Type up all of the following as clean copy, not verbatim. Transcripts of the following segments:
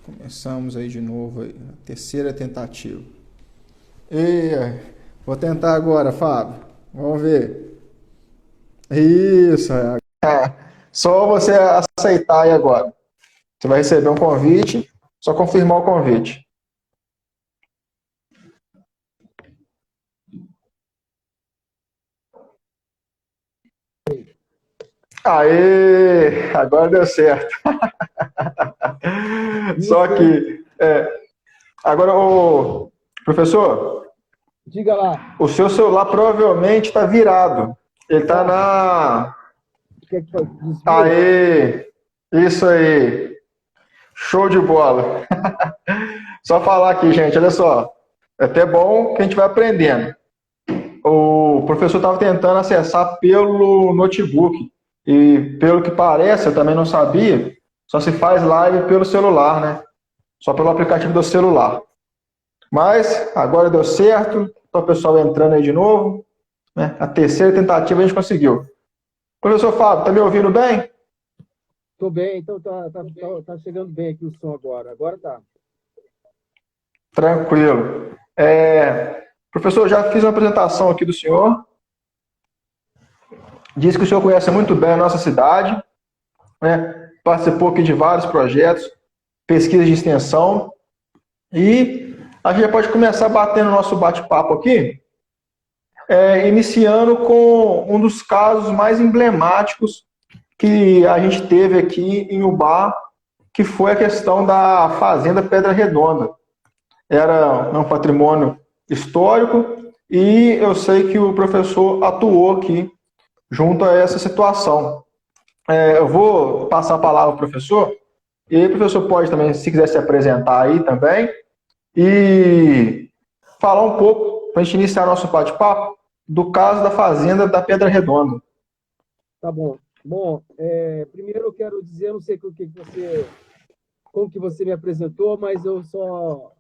Começamos aí de novo, aí, a terceira tentativa. E vou tentar agora, Fábio. Vamos ver. Isso. Só você aceitar aí agora. Você vai receber um convite, só confirmar o convite. Aê! Agora deu certo. Só que, agora, o professor, Diga lá. o seu celular provavelmente está virado. Ele está Tá. na. Quer que desvira? Aê! Isso aí. Show de bola. Só falar aqui, gente, olha só. É até bom que a gente vai aprendendo. O professor estava tentando acessar pelo notebook. E pelo que parece, eu também não sabia, só se faz live pelo celular, né? Só pelo aplicativo do celular. Mas agora deu certo, então o pessoal entrando aí de novo, né? A terceira tentativa a gente conseguiu. Professor Fábio, tá me ouvindo bem? Tô bem, então tá chegando bem aqui o som agora. Agora tá. Tranquilo. Professor, já fiz uma apresentação aqui do senhor. Diz que o senhor conhece muito bem a nossa cidade, né? Participou aqui de vários projetos, pesquisas de extensão. E a gente já pode começar batendo o nosso bate-papo aqui, iniciando com um dos casos mais emblemáticos que a gente teve aqui em Ubá, que foi a questão da Fazenda Pedra Redonda. Era um patrimônio histórico e eu sei que o professor atuou aqui junto a essa situação. Eu vou passar a palavra ao professor, e aí o professor pode também, se quiser se apresentar aí também, e falar um pouco, para a gente iniciar nosso bate-papo, do caso da Fazenda da Pedra Redonda. Tá bom. Bom, primeiro eu quero dizer, eu não sei como que você me apresentou, mas eu só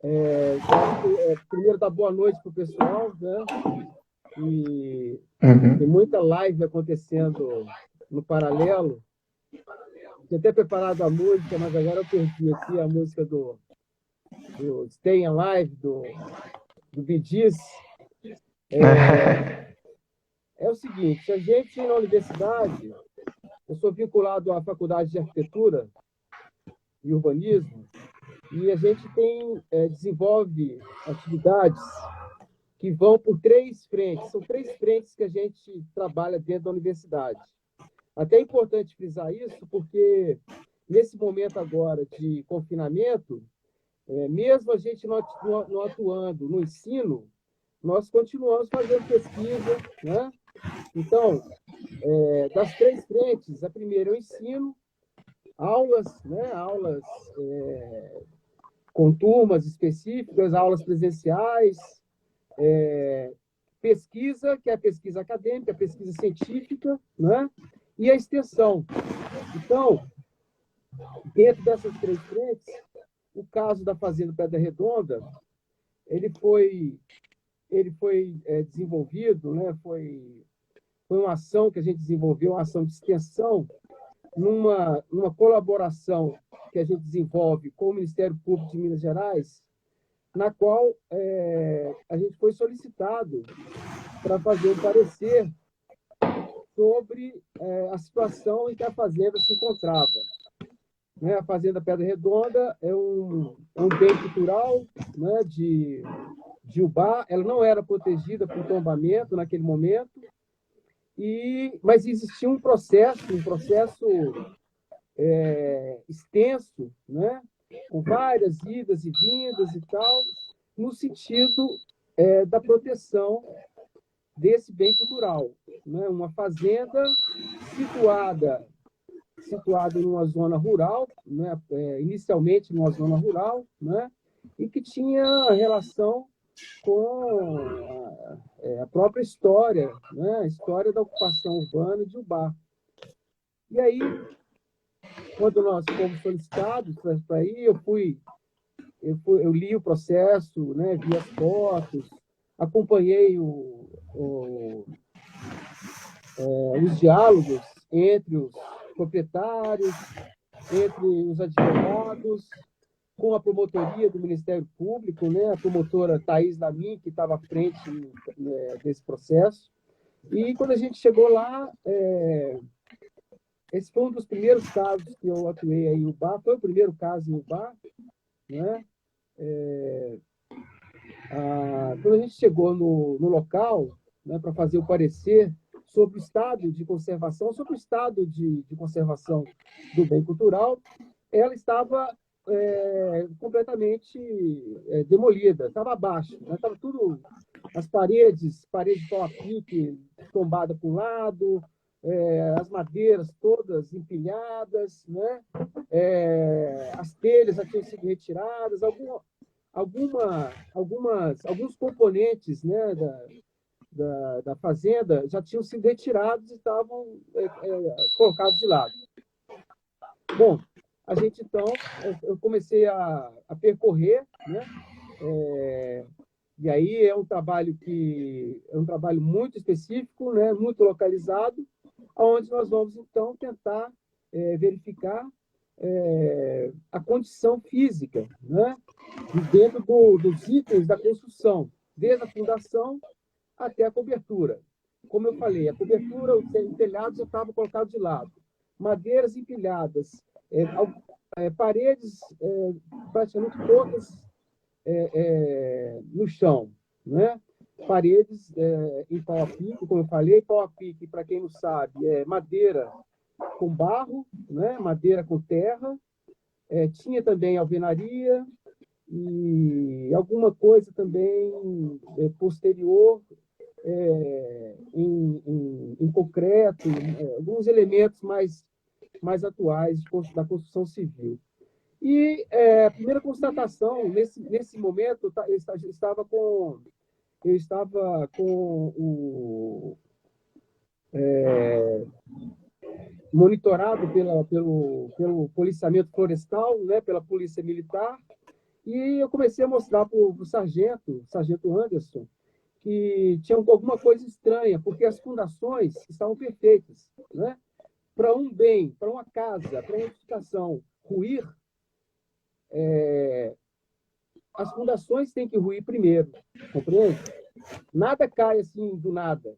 quero primeiro dar boa noite pro pessoal, né? E tem Uhum. muita live acontecendo no paralelo. Tinha até preparado a música, mas agora eu perdi aqui a música do Stay Alive, do Bee Gees. É o seguinte, a gente na universidade, eu sou vinculado à Faculdade de Arquitetura e Urbanismo, e a gente desenvolve atividades que vão por três frentes. São três frentes que a gente trabalha dentro da universidade. Até é importante frisar isso, porque nesse momento agora de confinamento, mesmo a gente não atuando no ensino, nós continuamos fazendo pesquisa, né? Então, das três frentes, a primeira é o ensino, aulas, né? Aulas com turmas específicas, aulas presenciais, pesquisa, que é a pesquisa acadêmica, a pesquisa científica, né? E a extensão. Então, dentro dessas três frentes, o caso da Fazenda Pedra Redonda, ele foi desenvolvido, né? Foi uma ação que a gente desenvolveu, uma ação de extensão, numa colaboração que a gente desenvolve com o Ministério Público de Minas Gerais, na qual a gente foi solicitado para fazer um parecer sobre a situação em que a fazenda se encontrava. Né? A Fazenda Pedra Redonda é um bem cultural, né, de Ubá. Ela não era protegida por tombamento naquele momento, mas existia um processo extenso, né, com várias idas e vindas e tal, no sentido da proteção desse bem cultural. Né? Uma fazenda situada numa zona rural, né? Inicialmente numa zona rural, né? E que tinha relação com a própria história, né? A história da ocupação urbana de Ubá. E aí, quando nós fomos solicitados para ir, eu li o processo, né? Vi as fotos, acompanhei os diálogos entre os proprietários, entre os advogados, com a promotoria do Ministério Público, né? A promotora Thaís Lamin, que estava à frente, né, desse processo. E quando a gente chegou lá, esse foi um dos primeiros casos que eu atuei aí em Ubá, foi o primeiro caso em Ubá, né? Quando a gente chegou no local, né, para fazer o parecer sobre o estado de conservação, sobre o estado de conservação do bem cultural, ela estava completamente demolida, estava abaixo, né? Estava tudo, as paredes de pau a pique tombada para um lado, as madeiras todas empilhadas, né? As telhas já tinham sido retiradas, alguns componentes, né, da fazenda já tinham sido retirados e estavam colocados de lado. Bom, a gente então, eu comecei a percorrer, né? E aí é um trabalho muito específico, né? Muito localizado, onde nós vamos então tentar verificar a condição física, né? Dentro dos itens da construção, desde a fundação até a cobertura. Como eu falei, a cobertura, o telhado já estava colocado de lado, madeiras empilhadas, paredes praticamente todas no chão, né? Paredes em pau a pique, como eu falei, pau a pique, para quem não sabe, é madeira com barro, né? Madeira com terra, tinha também alvenaria e alguma coisa também posterior em concreto, alguns elementos mais atuais da construção civil. E a primeira constatação, nesse momento, eu estava com o monitorado pelo policiamento florestal, né, pela polícia militar, e eu comecei a mostrar para o sargento Anderson, que tinha alguma coisa estranha, porque as fundações estavam perfeitas, né? Para um bem, para uma casa, para uma edificação ruir, as fundações têm que ruir primeiro, compreende? Nada cai assim do nada.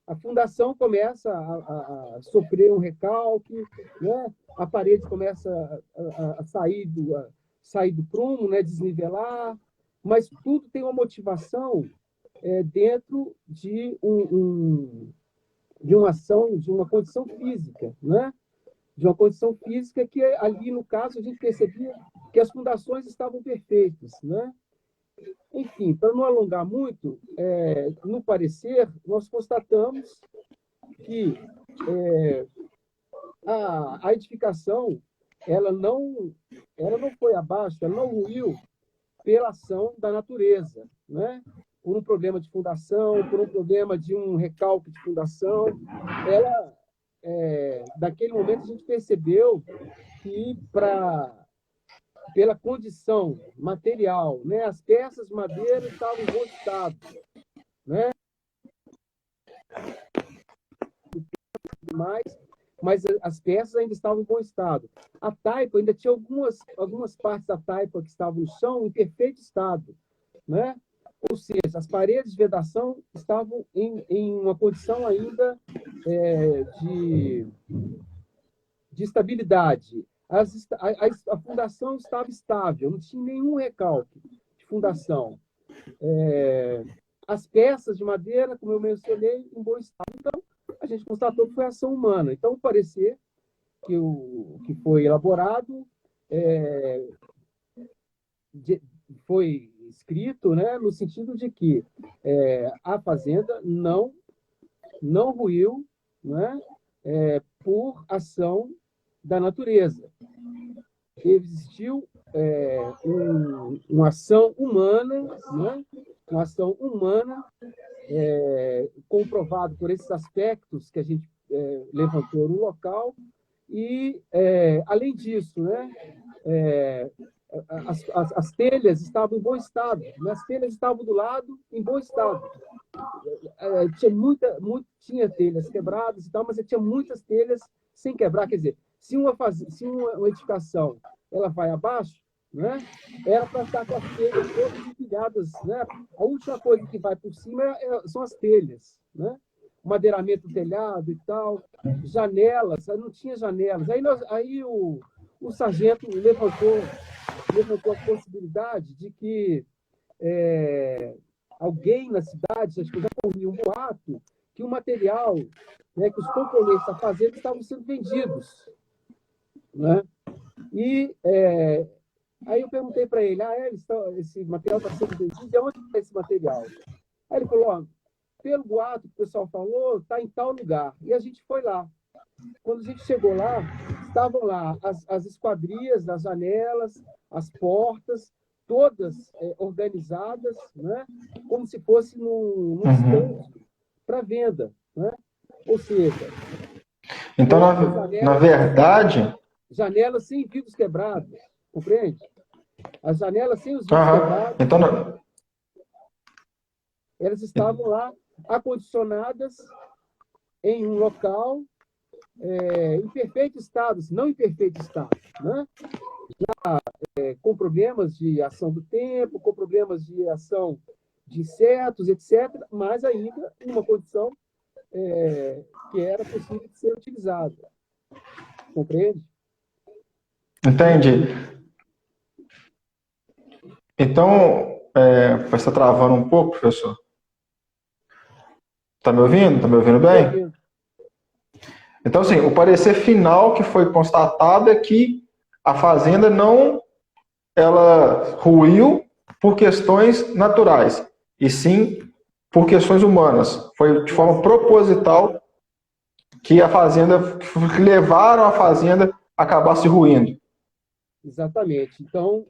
A fundação começa a sofrer um recalque, né? A parede começa a sair do prumo, né? Desnivelar, mas tudo tem uma motivação dentro de uma ação, de uma condição física, né? De uma condição física que ali, no caso, a gente percebia que as fundações estavam perfeitas, né? Enfim, para não alongar muito, no parecer, nós constatamos que a edificação ela não foi abaixo, ela não ruiu pela ação da natureza, né? Por um problema de fundação, por um problema de um recalque de fundação. Daquele momento, a gente percebeu que, pela condição material, né, as peças de madeira estavam em bom estado, né? Mas as peças ainda estavam em bom estado. A taipa, ainda tinha algumas partes da taipa que estavam no chão em perfeito estado, né? Ou seja, as paredes de vedação estavam em uma condição ainda de estabilidade. A fundação estava estável, não tinha nenhum recalque de fundação. As peças de madeira, como eu mencionei, em bom estado. Então, a gente constatou que foi ação humana. Então, o parecer que foi elaborado foi escrito, né, no sentido de que a fazenda não ruiu, né, por ação da natureza. Existiu uma ação humana, né, uma ação humana comprovado por esses aspectos que a gente levantou no local e, além disso, né, as telhas estavam em bom estado, né? As telhas estavam do lado em bom estado. Tinha telhas quebradas e tal, mas tinha muitas telhas sem quebrar, quer dizer, Se uma edificação ela vai abaixo, né, era para estar com as telhas todas empilhadas, né? A última coisa que vai por cima são as telhas, né? Madeiramento do telhado e tal, janelas, aí não tinha janelas. Aí o sargento levantou a possibilidade de que alguém na cidade, acho que eu já ouvi um boato, que o material, né, que os componentes da fazenda estavam sendo vendidos, né? E aí eu perguntei para ele, esse material está sendo vendido, de onde está esse material? Aí ele falou, ó, pelo boato que o pessoal falou, está em tal lugar. E a gente foi lá. Quando a gente chegou lá, estavam lá as esquadrias, as janelas, as portas, todas organizadas, né? Como se fosse num estande para venda, né? Ou seja, Então, na verdade... Janelas sem vidros quebrados, compreende? As janelas sem os vidros quebrados, então, elas estavam lá acondicionadas em um local em perfeito estado, não em perfeito estado, né? Com problemas de ação do tempo, com problemas de ação de insetos, etc., mas ainda em uma condição que era possível de ser utilizada. Compreende? Entendi. Então, você está travando um pouco, professor? Está me ouvindo? Está me ouvindo bem? Então, assim, o parecer final que foi constatado é que a fazenda ela ruiu por questões naturais, e sim por questões humanas. Foi de forma proposital que que levaram a fazenda a acabar se ruindo. Exatamente. Então,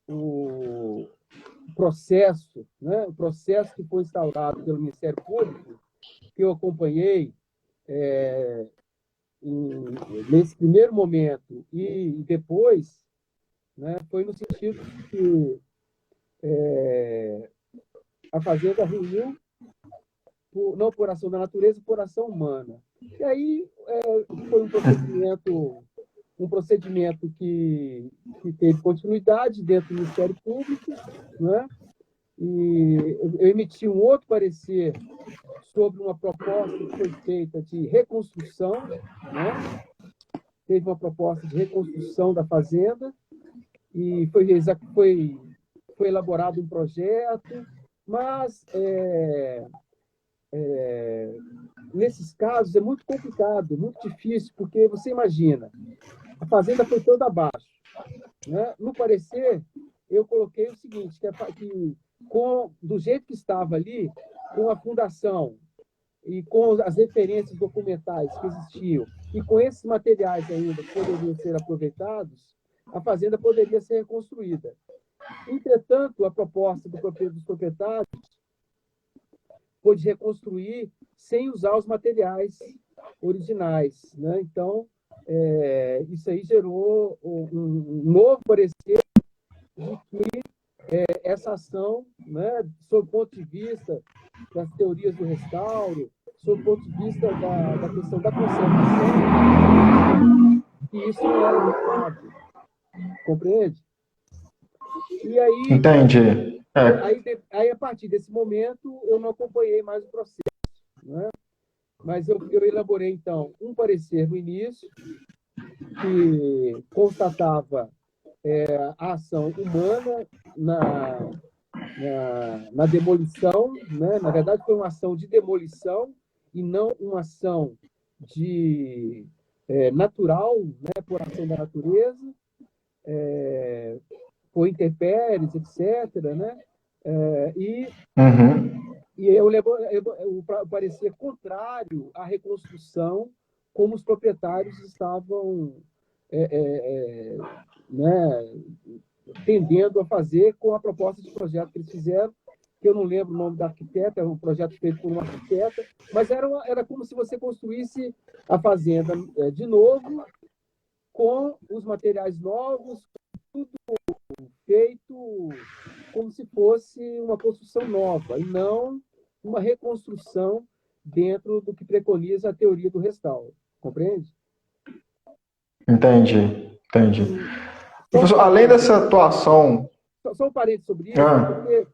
o processo, né, o processo que foi instaurado pelo Ministério Público, que eu acompanhei nesse primeiro momento e depois, né, foi no sentido de que a fazenda ruiu não por ação da natureza, por ação humana. E aí foi um procedimento que teve continuidade dentro do Ministério Público, né? E eu emiti um outro parecer sobre uma proposta que foi feita de reconstrução, né? Teve uma proposta de reconstrução da fazenda e foi elaborado um projeto, mas nesses casos é muito complicado, muito difícil, porque você imagina, a fazenda foi toda abaixo, né? No parecer, eu coloquei o seguinte, que do jeito que estava ali, com a fundação e com as referências documentais que existiam, e com esses materiais ainda que poderiam ser aproveitados, a fazenda poderia ser reconstruída. Entretanto, a proposta dos proprietários foi de reconstruir sem usar os materiais originais, né? Então, isso aí gerou um novo parecer de que essa ação, né, sob o ponto de vista das teorias do restauro, sob o ponto de vista da questão da conservação, que isso não era adequado. Compreende? E aí, Entendi. aí, a partir desse momento, eu não acompanhei mais o processo, né? Mas eu elaborei, então, um parecer no início que constatava a ação humana na demolição, né? Na verdade, foi uma ação de demolição e não uma ação natural, né? Por ação da natureza, por intempéries, etc., né? E eu o parecer contrário à reconstrução, como os proprietários estavam né, tendendo a fazer com a proposta de projeto que eles fizeram, que eu não lembro o nome da arquiteta, era um projeto feito por uma arquiteta, mas era como se você construísse a fazenda de novo, com os materiais novos, tudo feito como se fosse uma construção nova, e não uma reconstrução dentro do que preconiza a teoria do restauro. Compreende? Entendi. Professor, além dessa atuação... Só um parênteses sobre isso, porque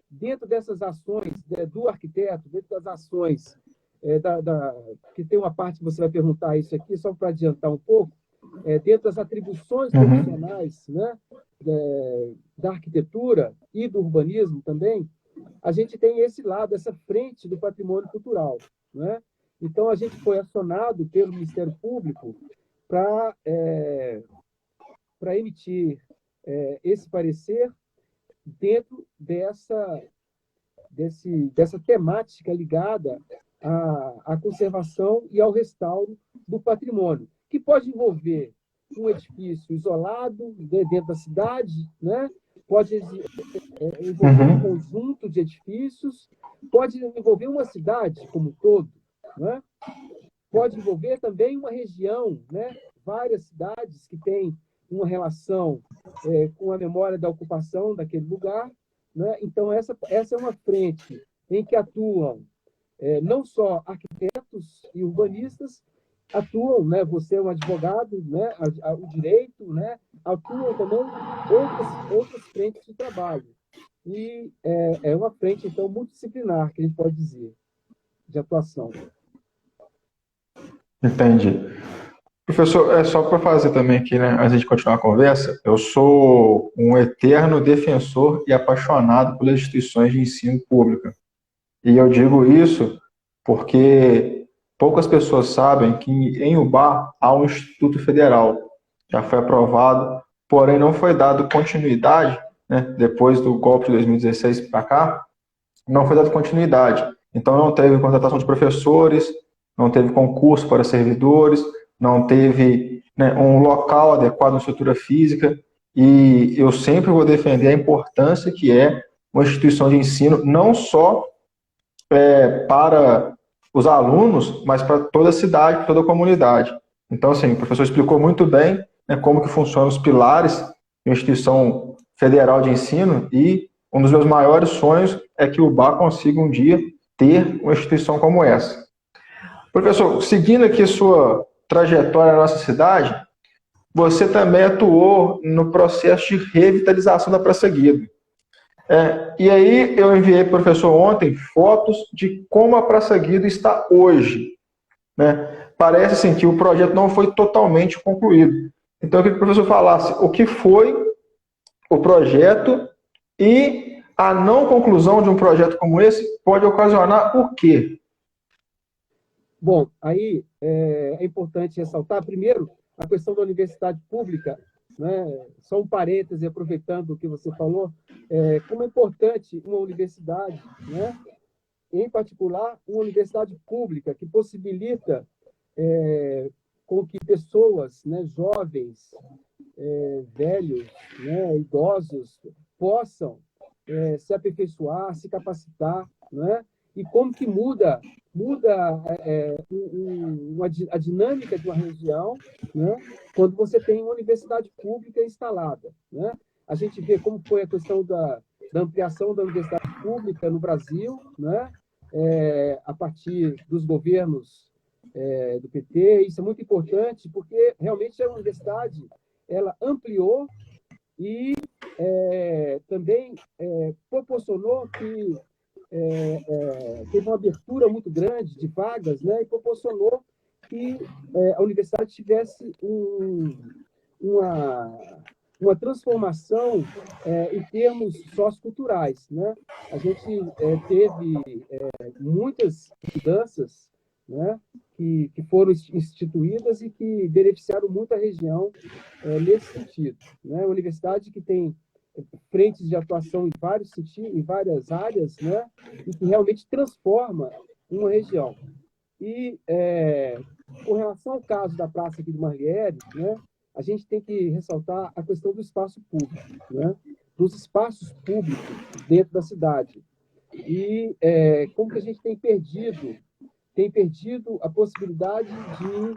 dentro dessas ações do arquiteto, dentro das ações, que tem uma parte que você vai perguntar isso aqui, só para adiantar um pouco, dentro das atribuições profissionais, né, da arquitetura e do urbanismo também, a gente tem esse lado, essa frente do patrimônio cultural, né? Então, a gente foi acionado pelo Ministério Público para emitir esse parecer dentro dessa temática ligada à conservação e ao restauro do patrimônio, que pode envolver um edifício isolado dentro da cidade, né? Pode envolver um conjunto de edifícios, pode envolver uma cidade como um todo, né? Pode envolver também uma região, né? Várias cidades que têm uma relação com a memória da ocupação daquele lugar, né? Então, essa é uma frente em que atuam não só arquitetos e urbanistas, atuam, né? Você é um advogado, né? O direito, né? Atuam também outras frentes de trabalho. E é uma frente, então, multidisciplinar, que a gente pode dizer, de atuação. Entendi. Professor, só para fazer também aqui, né, antes de continuar a conversa, eu sou um eterno defensor e apaixonado pelas instituições de ensino pública. E eu digo isso porque poucas pessoas sabem que em Ubá há um Instituto Federal, já foi aprovado, porém não foi dado continuidade, né, depois do golpe de 2016 para cá, não foi dado continuidade. Então não teve contratação de professores, não teve concurso para servidores, não teve, né, um local adequado, uma estrutura física, e eu sempre vou defender a importância que é uma instituição de ensino, não só para os alunos, mas para toda a cidade, para toda a comunidade. Então, assim, o professor explicou muito bem, né, como que funcionam os pilares de uma instituição federal de ensino, e um dos meus maiores sonhos é que o UBA consiga um dia ter uma instituição como essa. Professor, seguindo aqui sua trajetória na nossa cidade, você também atuou no processo de revitalização da Praça Guido. E aí eu enviei para o professor ontem fotos de como a Praça Guido está hoje, né? Parece assim, que o projeto não foi totalmente concluído. Então eu queria que o professor falasse o que foi o projeto e a não conclusão de um projeto como esse pode ocasionar o quê? Bom, aí é importante ressaltar, primeiro, a questão da universidade pública, né? Só um parêntese, aproveitando o que você falou, como é importante uma universidade, né? Em particular, uma universidade pública que possibilita com que pessoas, né, jovens, velhos, né, idosos, possam se aperfeiçoar, se capacitar, né? E como que muda a dinâmica de uma região, né? Quando você tem uma universidade pública instalada, né? A gente vê como foi a questão da ampliação da universidade pública no Brasil, né? A partir dos governos do PT. Isso é muito importante, porque realmente a universidade ela ampliou e também proporcionou que teve uma abertura muito grande de vagas, né, e proporcionou que a universidade tivesse uma transformação em termos socioculturais, né? A gente teve muitas mudanças, né, que foram instituídas e que beneficiaram muito a região nesse sentido, né? A universidade que tem frentes de atuação em vários sentidos, em várias áreas, né, e que realmente transforma uma região. E com relação ao caso da praça aqui do Marliere, né, a gente tem que ressaltar a questão do espaço público, né, dos espaços públicos dentro da cidade. E como que a gente tem perdido a possibilidade de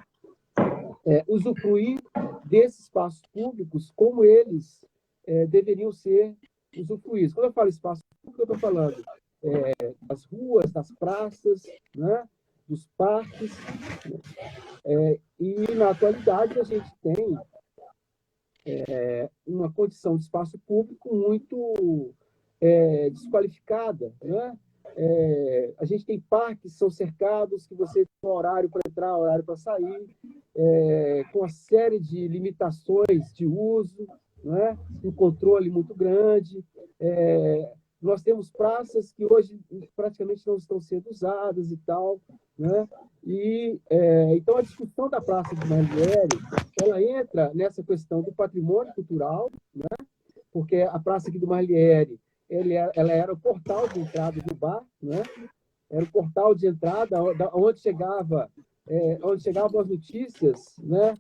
usufruir desses espaços públicos como eles deveriam ser usufruídos. Quando eu falo espaço público, eu estou falando das ruas, das praças, né? dos parques, e na atualidade a gente tem uma condição de espaço público muito desqualificada, né? A gente tem parques que são cercados, que você tem horário para entrar, horário para sair, com uma série de limitações de uso, né? Um controle muito grande. Nós temos praças que hoje praticamente não estão sendo usadas e tal, né? Então, a discussão da Praça de Marliere, ela entra nessa questão do patrimônio cultural, né? Porque a Praça aqui do Marliere, ela era o portal de entrada do bar, né? Era o portal de entrada onde chegavam as notícias, né?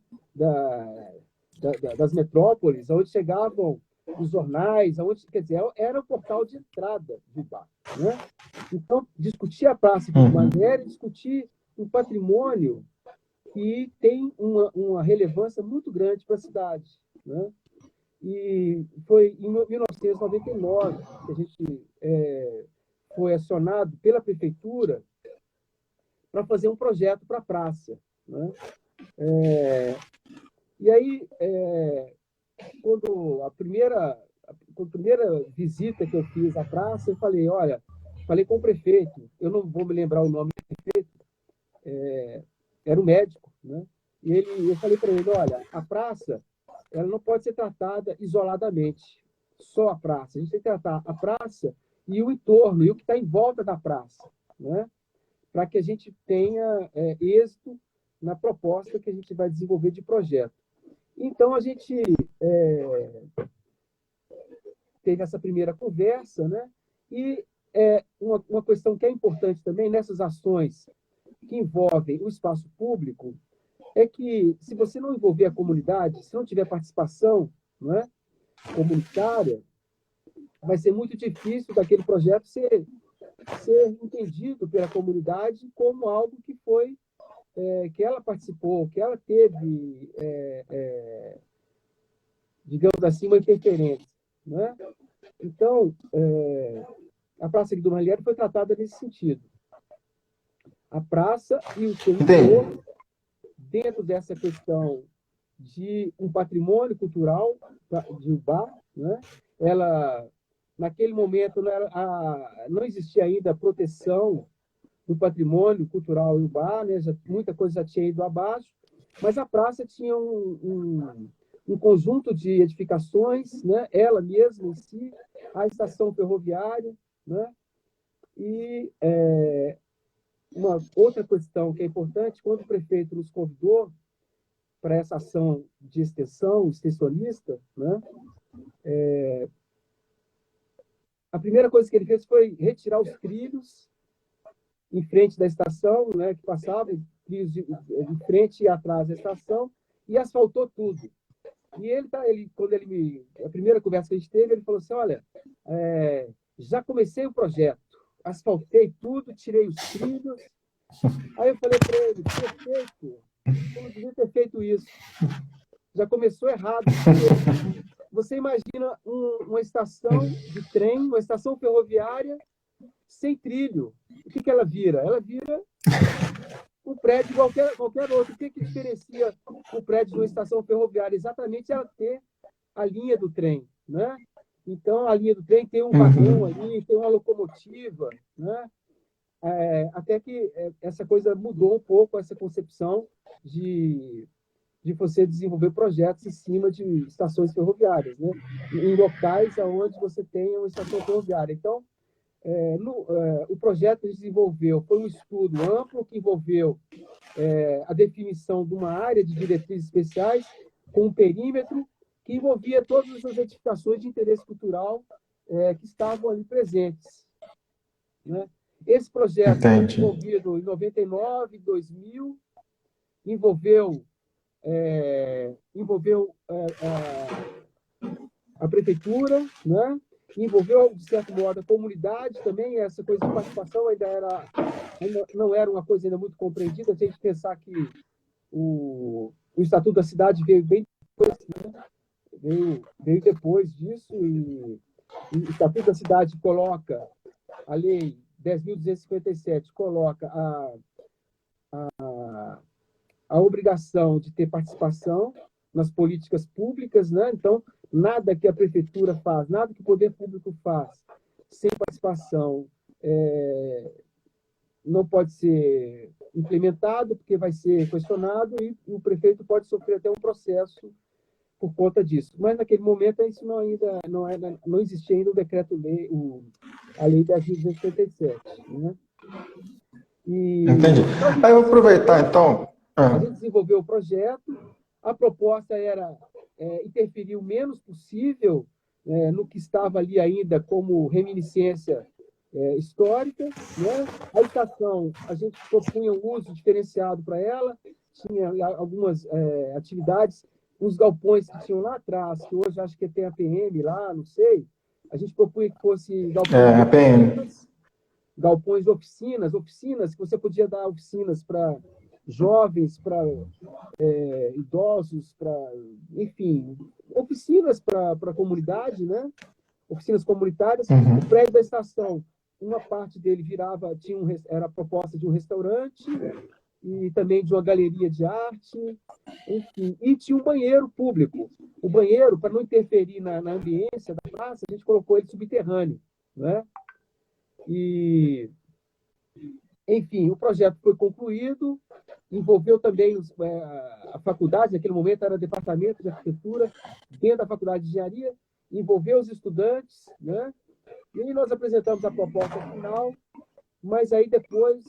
Das metrópoles, onde chegavam os jornais, quer dizer, era o portal de entrada do bar, né? Então, discutir a Praça de Marliere, discutir um patrimônio que tem uma relevância muito grande para a cidade, né? E foi em 1999 que a gente foi acionado pela prefeitura para fazer um projeto para a praça, né? E aí, quando a primeira visita que eu fiz à praça, eu falei, olha, falei com o prefeito, eu não vou me lembrar o nome do prefeito, era um médico, né? E eu falei para ele, olha, a praça, ela não pode ser tratada isoladamente, só a praça. A gente tem que tratar a praça e o entorno, e o que está em volta da praça, né? Para que a gente tenha êxito na proposta que a gente vai desenvolver de projeto. Então, a gente teve essa primeira conversa, né? E uma questão que é importante também nessas ações que envolvem o espaço público é que, se você não envolver a comunidade, se não tiver participação, não é, comunitária, vai ser muito difícil daquele projeto ser entendido pela comunidade como algo que foi que ela participou, que ela teve, digamos assim, uma interferência, né? Então, a Praça aqui do Marliere foi tratada nesse sentido. A praça e o seu entorno, dentro dessa questão de um patrimônio cultural de Ubá, né? Ela, naquele momento, não existia ainda a proteção do patrimônio cultural em Ubá, né? Muita coisa já tinha ido abaixo, mas a praça tinha um conjunto de edificações, né? Ela mesma em si, a estação ferroviária, né? E uma outra questão que é importante, quando o prefeito nos convidou para essa ação de extensão, extensionista, né? A primeira coisa que ele fez foi retirar os trilhos em frente da estação, né, que passavam, trilhos em frente e atrás da estação, e asfaltou tudo. E a primeira conversa que a gente teve, ele falou assim, olha, já comecei o projeto, asfaltei tudo, tirei os trilhos. Aí eu falei para ele, perfeito, eu não devia ter feito isso. Já começou errado. Você imagina uma estação de trem, uma estação ferroviária sem trilho. O que ela vira? Ela vira um prédio qualquer outro. O que diferencia o prédio de uma estação ferroviária? Exatamente ela ter a linha do trem, né? Então, a linha do trem tem um vagão ali, tem uma locomotiva, né? Até que essa coisa mudou um pouco, essa concepção de você desenvolver projetos em cima de estações ferroviárias, né? Em locais onde você tem uma estação ferroviária. Então, o projeto que a gente desenvolveu foi um estudo amplo que envolveu a definição de uma área de diretrizes especiais com um perímetro que envolvia todas as edificações de interesse cultural que estavam ali presentes, né? Esse projeto foi desenvolvido em 99, 2000, envolveu a prefeitura, né? Envolveu, de certo modo, a comunidade também. Essa coisa de participação ainda não era uma coisa ainda muito compreendida. Se a gente pensar que o Estatuto da Cidade veio bem depois, né? veio depois disso, e o Estatuto da Cidade coloca, a Lei 10.257 coloca a obrigação de ter participação nas políticas públicas, né? Então, nada que a prefeitura faz, nada que o poder público faz sem participação não pode ser implementado, porque vai ser questionado e o prefeito pode sofrer até um processo por conta disso. Mas, naquele momento, isso não existia ainda o decreto-lei, a Lei 10.257, né? Entendi. Aí eu vou aproveitar, então. A gente desenvolveu o projeto, a proposta era interferir o menos possível no que estava ali ainda como reminiscência histórica, né? A estação, a gente propunha um uso diferenciado para ela, tinha algumas atividades, os galpões que tinham lá atrás, que hoje acho que tem a PM lá, não sei, a gente propunha que fosse galpões de oficinas que você podia dar oficinas para jovens, para idosos, enfim, oficinas para a comunidade, né? Oficinas comunitárias. Uhum. O prédio da estação, uma parte dele era a proposta de um restaurante e também de uma galeria de arte, enfim, e tinha um banheiro público. O banheiro, para não interferir na ambiência da praça, a gente colocou ele subterrâneo, né? E, enfim, o projeto foi concluído, envolveu também a faculdade, naquele momento era departamento de arquitetura, dentro da faculdade de engenharia, envolveu os estudantes, né? E aí nós apresentamos a proposta final, mas aí depois,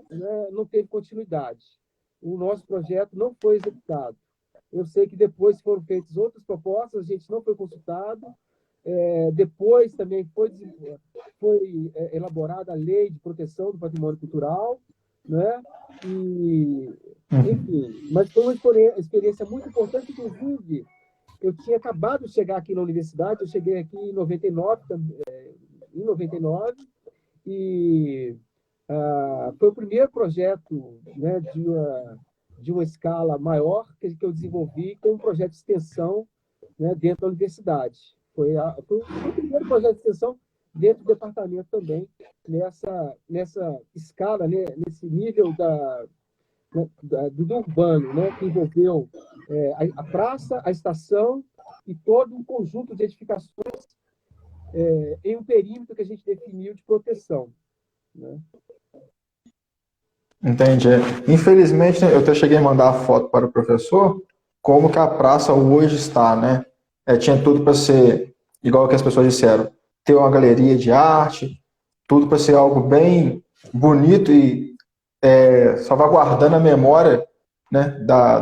né, não teve continuidade. O nosso projeto não foi executado. Eu sei que depois foram feitas outras propostas, a gente não foi consultado. Depois também foi elaborada a Lei de Proteção do Patrimônio Cultural, né? E, enfim, mas foi uma experiência muito importante, inclusive, eu tinha acabado de chegar aqui na universidade, eu cheguei aqui em 99, e foi o primeiro projeto, né, de uma escala maior que eu desenvolvi com um projeto de extensão, né, dentro da universidade. Foi o primeiro projeto de extensão dentro do departamento também, nessa escala, né, nesse nível do urbano, né, que envolveu a praça, a estação e todo um conjunto de edificações em um perímetro que a gente definiu de proteção, né? Entendi. Infelizmente, eu até cheguei a mandar a foto para o professor, como que a praça hoje está, né? Tinha tudo para ser, igual que as pessoas disseram, ter uma galeria de arte, tudo para ser algo bem bonito e salvaguardando a memória, né,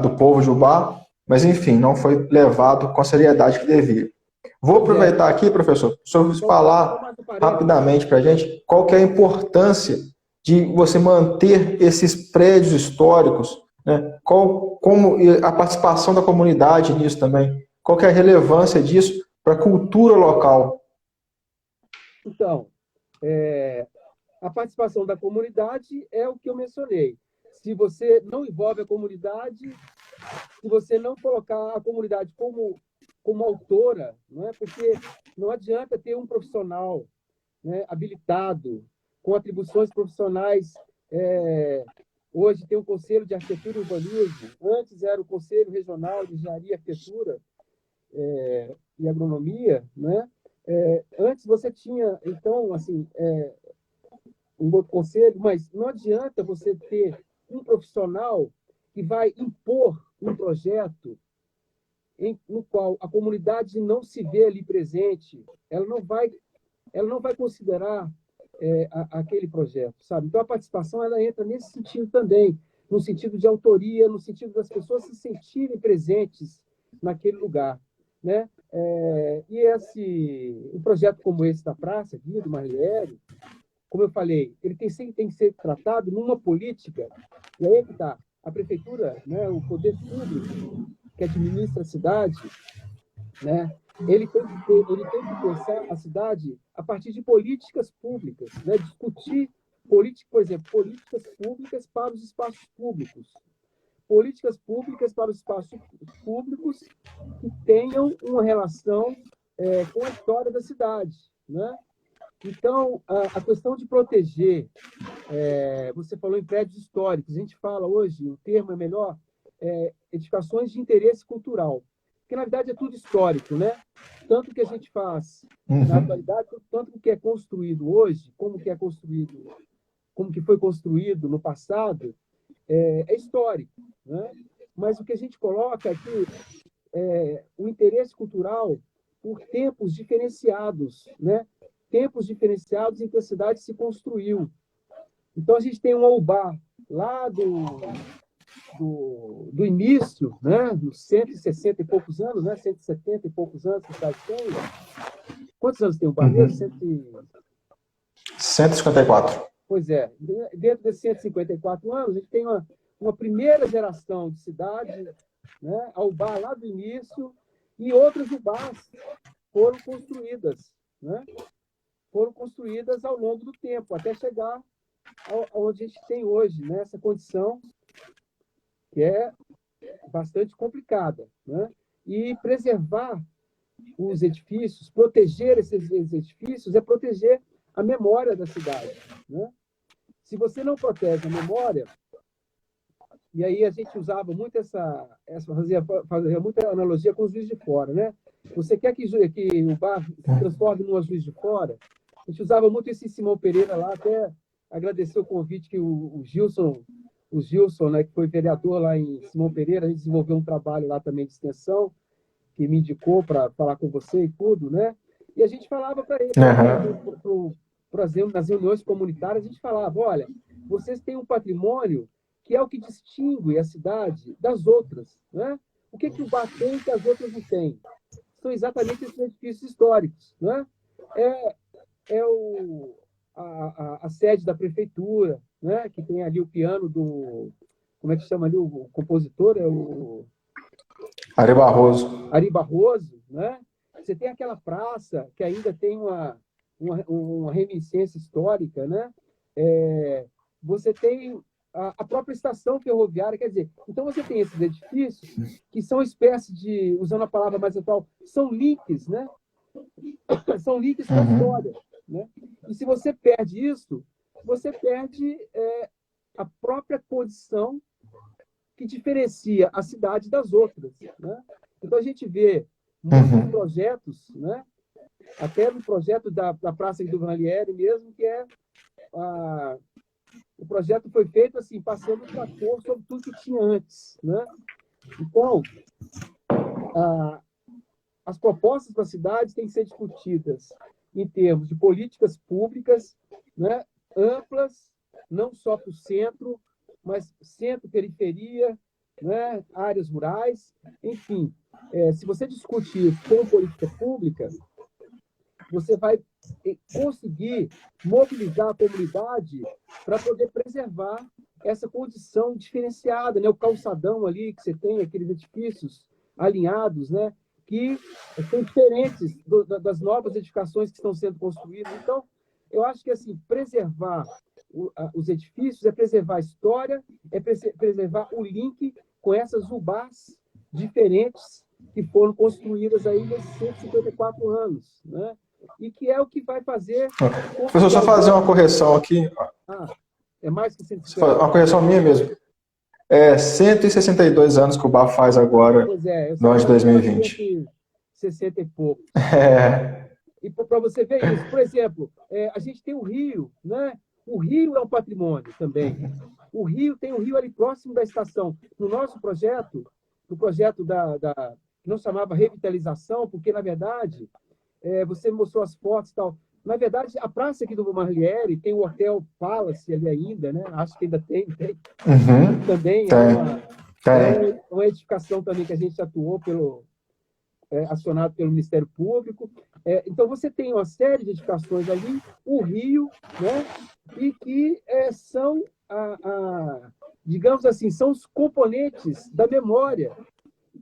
do povo de Ubá, mas enfim, não foi levado com a seriedade que devia. Vou aproveitar aqui, professor, o senhor falar rapidamente para a gente qual que é a importância de você manter esses prédios históricos, né? Como a participação da comunidade nisso também, qual que é a relevância disso para a cultura local? Então, a participação da comunidade é o que eu mencionei. Se você não envolve a comunidade, se você não colocar a comunidade como autora, não é? Porque não adianta ter um profissional, né, habilitado, com atribuições profissionais. Hoje tem o Conselho de Arquitetura e Urbanismo, antes era o Conselho Regional de Engenharia, Arquitetura e Agronomia, né? Antes você tinha, então, assim, um outro conselho, mas não adianta você ter um profissional que vai impor um projeto no qual a comunidade não se vê ali presente, ela não vai considerar aquele projeto, sabe? Então, a participação ela entra nesse sentido também, no sentido de autoria, no sentido das pessoas se sentirem presentes naquele lugar, né? Um projeto como esse da praça, aqui, do Marliere, como eu falei, ele tem que ser tratado numa política, e aí é que está, a prefeitura, né, o poder público que administra a cidade, né, ele tem que pensar a cidade a partir de políticas públicas, né, discutir por exemplo, políticas públicas para os espaços públicos, políticas públicas para os espaços públicos que tenham uma relação com a história da cidade, né? Então, a questão de proteger Você falou em prédios históricos. A gente fala hoje, o termo é melhor, edificações de interesse cultural. Porque, na verdade, é tudo histórico, né? Tanto que a gente faz na atualidade, tanto que é construído hoje, como que é construído, como que foi construído no passado, é histórico, né? Mas o que a gente coloca aqui é o interesse cultural por tempos diferenciados, né? Tempos diferenciados em que a cidade se construiu. Então, a gente tem um UBA lá do início, né? Dos 160 e poucos anos, né? 170 e poucos anos que a cidade tem. Quantos anos tem o UBA mesmo? 154. Pois é. Dentro desses 154 anos, a gente tem uma primeira geração de cidade, né? A UBA lá do início, e outras UBAs foram construídas, né? Foram construídas ao longo do tempo, até chegar onde a gente tem hoje, né? Essa condição que é bastante complicada, né? E preservar os edifícios, proteger esses edifícios é proteger a memória da cidade, né? Se você não protege a memória, e aí a gente usava muito fazia muita analogia com os Juiz de Fora, né? Você quer que o bar se transforme numa Juiz de Fora? A gente usava muito esse Simão Pereira lá, até agradecer o convite que o Gilson, né, que foi vereador lá em Simão Pereira, a gente desenvolveu um trabalho lá também de extensão, que me indicou para falar com você e tudo, né? E a gente falava para ele, por exemplo, nas reuniões comunitárias, a gente falava, olha, vocês têm um patrimônio que é o que distingue a cidade das outras, né? O que o bar tem que as outras não têm? São exatamente esses edifícios históricos, né? A sede da prefeitura, né? Que tem ali o piano do... Como é que chama ali o compositor? É o... Ari Barroso. Ari Barroso, né? Você tem aquela praça que ainda tem uma reminiscência histórica, né? Você tem a própria estação ferroviária, quer dizer, então você tem esses edifícios que são espécie de, usando a palavra mais atual, são links, né? São links com a história, né? E se você perde isso, você perde a própria condição que diferencia a cidade das outras, né? Então a gente vê muitos projetos, né? Até no projeto da Praça do Ranieri mesmo, que o projeto foi feito assim, passando o trator sobre tudo que tinha antes, né? Então, as propostas para a cidade têm que ser discutidas em termos de políticas públicas, né? Amplas, não só para o centro, mas centro, periferia, né? Áreas rurais, enfim. Se você discutir isso com política pública, você vai conseguir mobilizar a comunidade para poder preservar essa condição diferenciada, né? O calçadão ali que você tem, aqueles edifícios alinhados, né? Que são diferentes das novas edificações que estão sendo construídas. Então, eu acho que assim, preservar os edifícios é preservar a história, é preservar o link com essas UBAs diferentes que foram construídas aí nesses 154 anos, né? E que é o que vai fazer... Professor, só fazer uma correção aqui. É mais que 154. Uma correção minha mesmo. 162 anos que o bar faz agora, no ano de 2020. 160 e pouco. E para você ver isso, por exemplo, a gente tem o Rio, né? O Rio é um patrimônio também. O Rio tem o Rio ali próximo da estação. No nosso projeto, no projeto que não chamava revitalização, porque, na verdade, você mostrou as fotos e tal. Na verdade, a praça aqui do Marliere tem o Hotel Palace ali ainda, né? Acho que ainda tem. Também é uma edificação também que a gente atuou acionado pelo Ministério Público. Então, você tem uma série de edificações ali, o Rio, né? E que são, digamos assim, são os componentes da memória,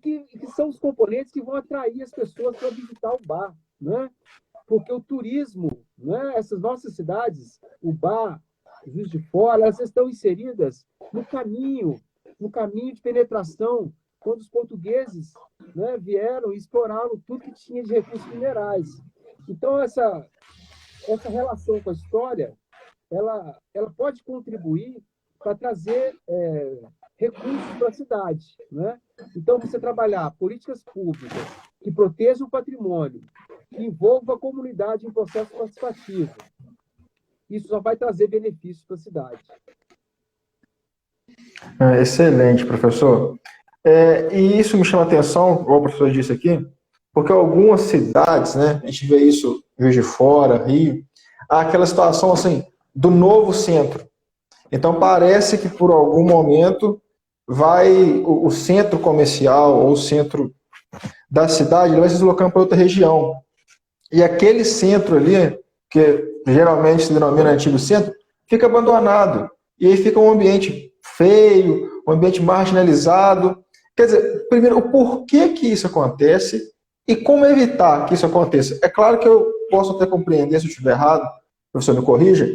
que são os componentes que vão atrair as pessoas para visitar o bar, né? Porque o turismo, né? Essas nossas cidades, o bar, Juiz de Fora, elas estão inseridas no caminho de penetração, quando os portugueses, né, vieram e exploraram tudo que tinha de recursos minerais. Então, essa relação com a história ela pode contribuir para trazer recursos para a cidade, né? Então, você trabalhar políticas públicas que protejam o patrimônio, que envolvam a comunidade em processo participativo, isso só vai trazer benefícios para a cidade. Excelente, professor. E isso me chama a atenção, como o professor disse aqui, porque algumas cidades, né, a gente vê isso Juiz de Fora, Rio, há aquela situação assim, do novo centro. Então parece que por algum momento o centro comercial ou o centro da cidade ele vai se deslocando para outra região. E aquele centro ali, que geralmente se denomina antigo centro, fica abandonado. E aí fica um ambiente feio, um ambiente marginalizado. Quer dizer, primeiro, o porquê que isso acontece e como evitar que isso aconteça. É claro que eu posso até compreender, se eu estiver errado, o professor me corrija,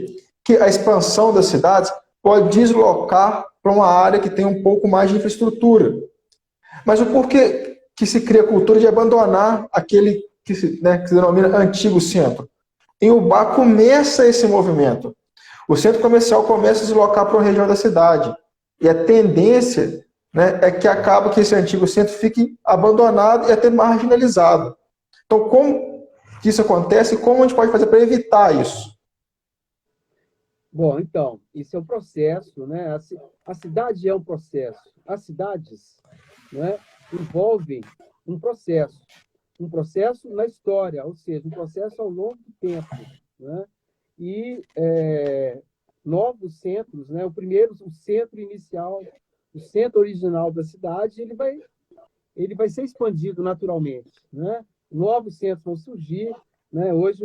que a expansão das cidades pode deslocar para uma área que tem um pouco mais de infraestrutura. Mas o porquê que se cria a cultura de abandonar aquele que se denomina antigo centro? Em Ubá começa esse movimento. O centro comercial começa a se deslocar para uma região da cidade. E a tendência, né, é que acaba que esse antigo centro fique abandonado e até marginalizado. Então, como que isso acontece e como a gente pode fazer para evitar isso? Bom, então, isso é um processo, né? A cidade é um processo. As cidades, né, envolvem um processo na história, ou seja, um processo ao longo do tempo, né? E novos centros, né? O centro inicial, o centro original da cidade, ele vai ser expandido naturalmente, né? Novos centros vão surgir, né? Hoje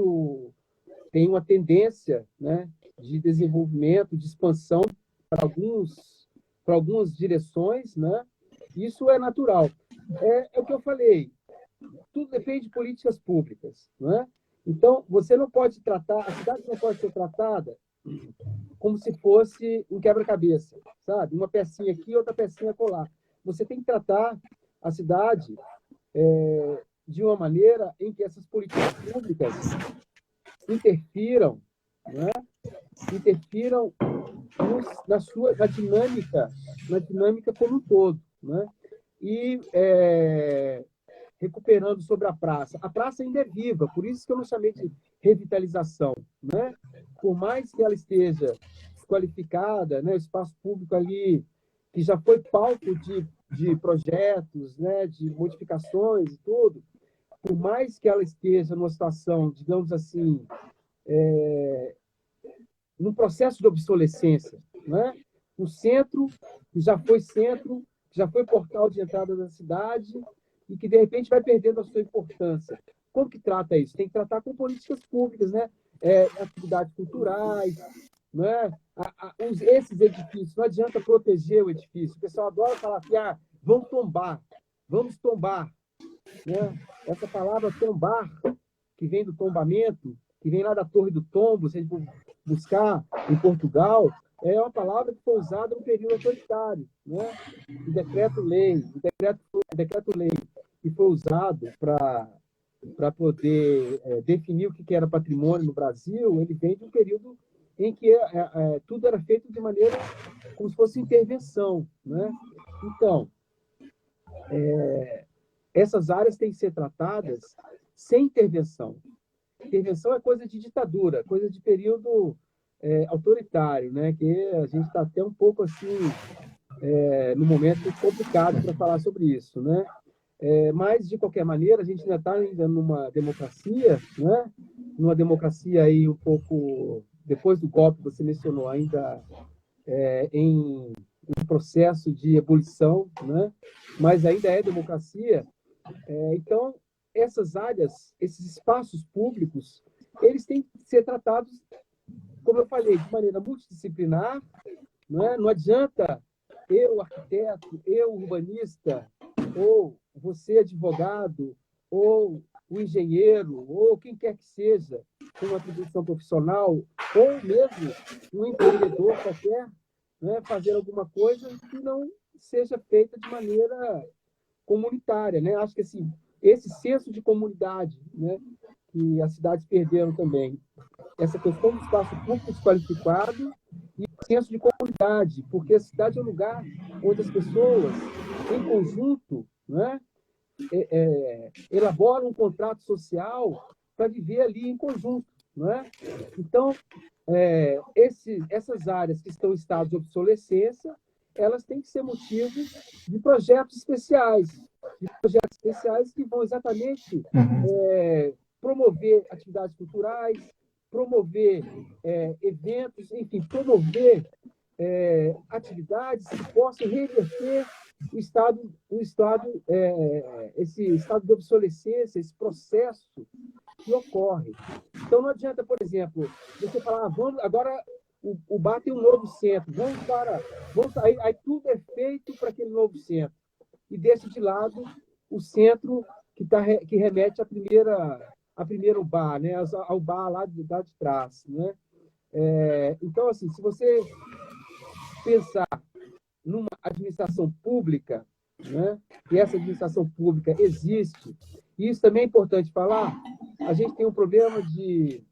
tem uma tendência, né, de desenvolvimento, de expansão para algumas direções, né? Isso é natural. É o que eu falei, tudo depende de políticas públicas, né? Então, você não pode tratar, a cidade não pode ser tratada como se fosse um quebra-cabeça, sabe? Uma pecinha aqui, outra pecinha colar. Você tem que tratar a cidade de uma maneira em que essas políticas públicas interfiram, né? Interfiram na dinâmica como um todo, né? E recuperando sobre a praça. A praça ainda é viva, por isso que eu não chamei de revitalização, né? Por mais que ela esteja desqualificada, né? O espaço público ali que já foi palco de projetos, né? De modificações e tudo, por mais que ela esteja numa situação, digamos assim, num processo de obsolescência, né? Um centro que já foi portal de entrada da cidade e que, de repente, vai perdendo a sua importância. Como que trata isso? Tem que tratar com políticas públicas, né? Atividades culturais, né? Esses edifícios, não adianta proteger o edifício. O pessoal adora falar assim, vamos tombar, né? Essa palavra tombar, que vem do tombamento, que vem lá da Torre do Tombo, se a gente buscar em Portugal, é uma palavra que foi usada no período autoritário, né? O decreto-lei que foi usado para poder definir o que era patrimônio no Brasil, ele vem de um período em que tudo era feito de maneira como se fosse intervenção, né? Então, essas áreas têm que ser tratadas sem intervenção. Intervenção é coisa de ditadura, coisa de período autoritário, né? Que a gente está até um pouco assim, num momento complicado para falar sobre isso, né? Mas, de qualquer maneira, a gente ainda está ainda numa democracia, né? Numa democracia aí um pouco, depois do golpe que você mencionou, ainda em processo de ebulição, né? Mas ainda é democracia. Então, essas áreas, esses espaços públicos, eles têm que ser tratados, como eu falei, de maneira multidisciplinar, não adianta eu, arquiteto, eu, urbanista, ou você, advogado, ou o engenheiro, ou quem quer que seja, com uma atribuição profissional, ou mesmo um empreendedor qualquer, né, fazer alguma coisa que não seja feita de maneira comunitária, né? Acho que assim, esse senso de comunidade, né, que as cidades perderam também. essa questão do espaço público desqualificado e o senso de comunidade, porque a cidade é um lugar onde as pessoas, em conjunto, né, elaboram um contrato social para viver ali em conjunto. Não é? Então, essas áreas que estão em estado de obsolescência, elas têm que ser motivo de projetos especiais que vão exatamente promover atividades culturais, promover eventos, enfim, promover atividades que possam reverter esse estado de obsolescência, esse processo que ocorre. Então, não adianta, por exemplo, você falar, agora o Bar tem um novo centro, aí tudo é feito para aquele novo centro. E deixa de lado o centro que remete à primeira bar, né? Ao bar lá de trás. Né? Então, assim, se você pensar numa administração pública, né? E essa administração pública existe, e isso também é importante falar, a gente tem um problema de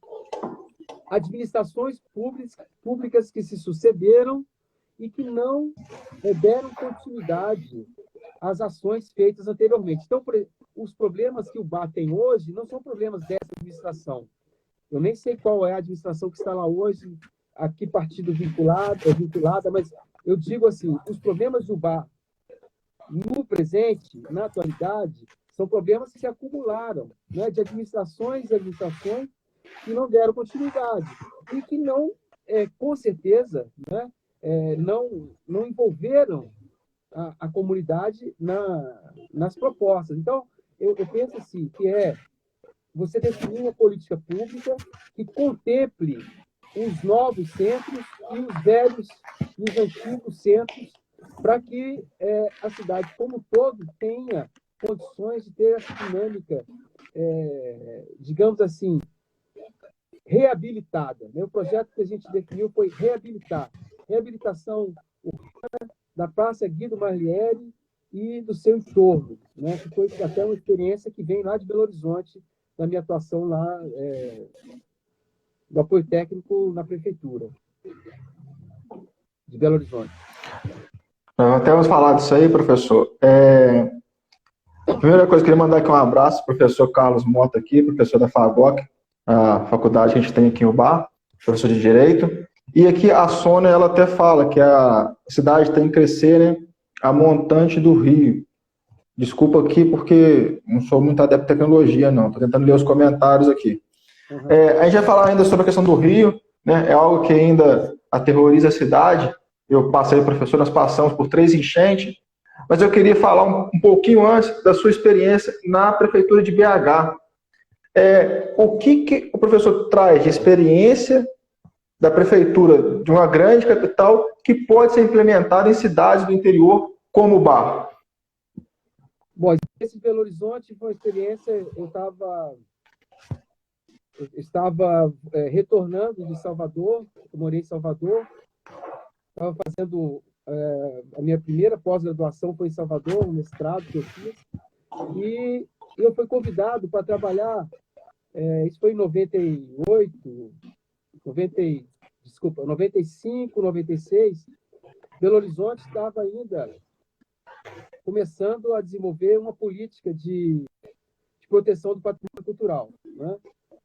administrações públicas que se sucederam e que não deram continuidade às ações feitas anteriormente. Então, os problemas que o Bar tem hoje não são problemas dessa administração. Eu nem sei qual é a administração que está lá hoje, a que partido vinculada, mas eu digo assim, os problemas do Bar no presente, na atualidade, são problemas que se acumularam, né, de administrações e administrações que não deram continuidade e que não, com certeza, né, não envolveram a comunidade nas propostas. Então, eu penso assim, que você definir uma política pública que contemple os novos centros e os velhos e os antigos centros, para que a cidade como um todo tenha condições de ter essa dinâmica, digamos assim, reabilitada. Né? O projeto que a gente definiu foi reabilitação da Praça Guido Marliere e do seu entorno, né? Que foi até uma experiência que vem lá de Belo Horizonte, da minha atuação lá, do apoio técnico na prefeitura de Belo Horizonte. Até vamos falar disso aí, professor. A primeira coisa, queria mandar aqui um abraço para o professor Carlos Mota aqui, professor da FAGOC, a faculdade que a gente tem aqui em Ubá, professor de Direito. E aqui a Sônia, ela até fala que a cidade tem que crescer, né, a montante do rio. Desculpa aqui porque não sou muito adepto de tecnologia, não. Estou tentando ler os comentários aqui. Uhum. A gente vai falar ainda sobre a questão do rio, né? É algo que ainda aterroriza a cidade. Eu passei, professor, nós passamos por 3 enchentes, mas eu queria falar um pouquinho antes da sua experiência na prefeitura de BH. O que o professor traz de experiência da prefeitura de uma grande capital que pode ser implementado em cidades do interior como Ubá? Bom, esse Belo Horizonte foi uma experiência, eu estava retornando de Salvador, eu morei em Salvador, estava fazendo a minha primeira pós-graduação foi em Salvador, um mestrado que eu fiz, e eu fui convidado para trabalhar, isso foi em 95, 96, Belo Horizonte estava ainda começando a desenvolver uma política de proteção do patrimônio cultural. Né?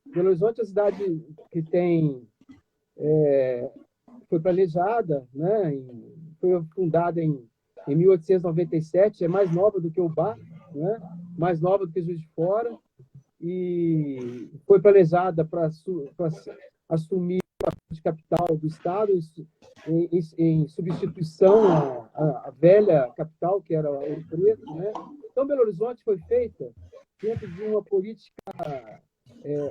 Belo Horizonte é uma cidade que foi planejada, né? Foi fundada em 1897, é mais nova do que Ubá, né? Mais nova do que Juiz de Fora, e foi planejada para assumir a de capital do Estado em substituição à velha capital, que era Ouro Preto. Né? Então, Belo Horizonte foi feita dentro de uma política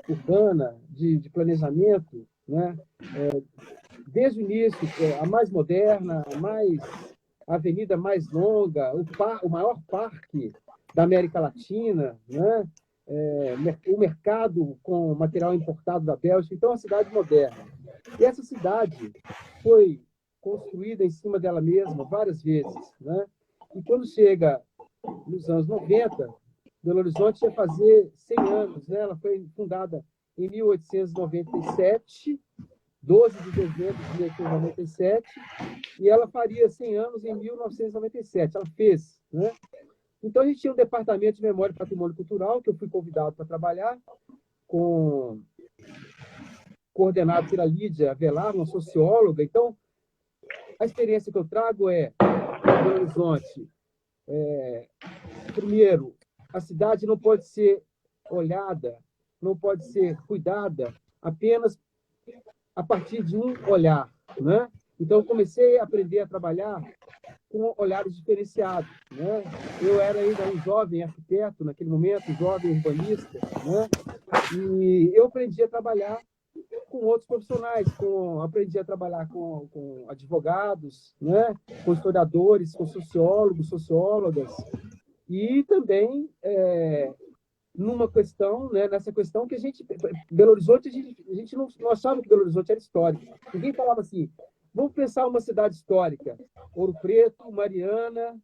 urbana de planejamento, né? Desde o início, a mais moderna, a avenida mais longa, o maior parque da América Latina, né? O mercado com material importado da Bélgica. Então, é uma cidade moderna. E essa cidade foi construída em cima dela mesma várias vezes. Né? E quando chega nos anos 90, Belo Horizonte ia fazer 100 anos. Né? Ela foi fundada em 1897, 12 de dezembro de 1897, e ela faria 100 anos em 1997. Ela fez, né? Então, a gente tinha um departamento de Memória e Patrimônio Cultural, que eu fui convidado para trabalhar, coordenado pela Lídia Avelar, uma socióloga. Então, a experiência que eu trago é, em Belo Horizonte, primeiro, a cidade não pode ser olhada, não pode ser cuidada apenas a partir de um olhar, né? Então, eu comecei a aprender a trabalhar com olhares diferenciados, né? Eu era ainda um jovem arquiteto, naquele momento, um jovem urbanista, né? E eu aprendi a trabalhar com outros profissionais, aprendi a trabalhar com advogados, né? Com historiadores, com sociólogos, sociólogas, e também numa questão, né, nessa questão que Belo Horizonte, a gente não achava que Belo Horizonte era histórico. Ninguém falava assim, vamos pensar uma cidade histórica, Ouro Preto, Mariana,